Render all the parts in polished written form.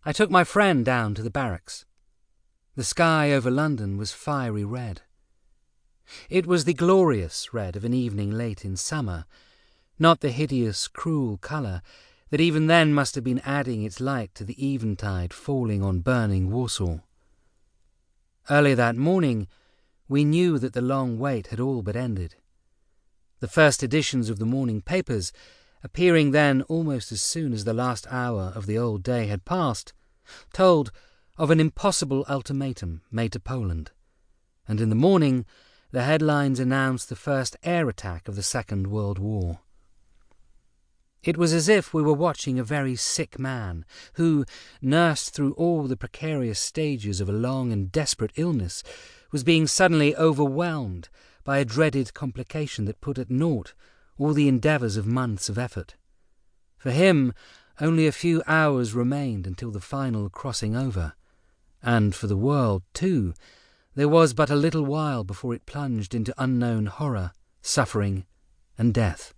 I took my friend down to the barracks. The sky over London was fiery red. It was the glorious red of an evening late in summer, not the hideous, cruel colour that even then must have been adding its light to the eventide falling on burning Warsaw. Early that morning we knew that the long wait had all but ended. The first editions of the morning papers, appearing then almost as soon as the last hour of the old day had passed, told of an impossible ultimatum made to Poland, and in the morning the headlines announced the first air attack of the Second World War. It was as if we were watching a very sick man who, nursed through all the precarious stages of a long and desperate illness, was being suddenly overwhelmed by a dreaded complication that put at naught all the endeavours of months of effort. For him, only a few hours remained until the final crossing over, and for the world, too, there was but a little while before it plunged into unknown horror, suffering, and death.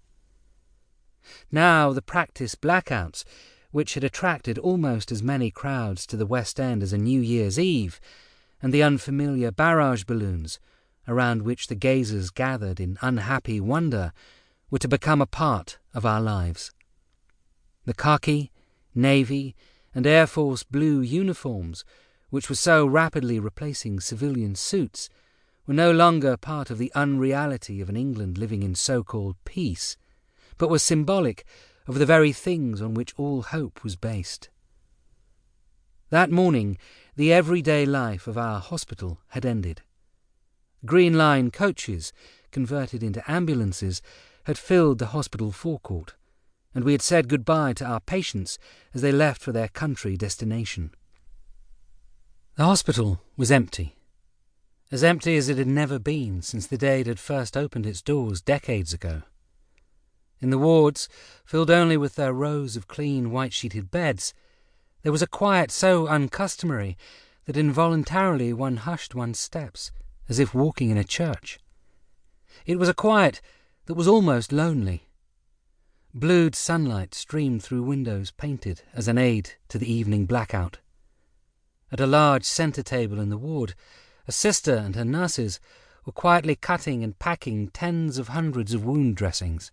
Now the practised blackouts, which had attracted almost as many crowds to the West End as a New Year's Eve, and the unfamiliar barrage balloons, around which the gazers gathered in unhappy wonder, were to become a part of our lives. The khaki, navy, and Air Force blue uniforms, which were so rapidly replacing civilian suits, were no longer part of the unreality of an England living in so-called peace, but were symbolic of the very things on which all hope was based. That morning, the everyday life of our hospital had ended. Green Line coaches, converted into ambulances, had filled the hospital forecourt, and we had said goodbye to our patients as they left for their country destination. The hospital was empty as it had never been since the day it had first opened its doors decades ago. In the wards, filled only with their rows of clean white-sheeted beds, there was a quiet so uncustomary that involuntarily one hushed one's steps, as if walking in a church. It was a quiet that was almost lonely. Blued sunlight streamed through windows painted as an aid to the evening blackout. At a large centre table in the ward, a sister and her nurses were quietly cutting and packing tens of hundreds of wound dressings.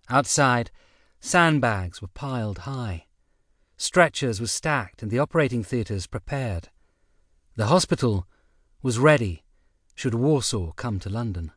Outside, sandbags were piled high. Stretchers were stacked and the operating theatres prepared. The hospital was ready should Warsaw come to London.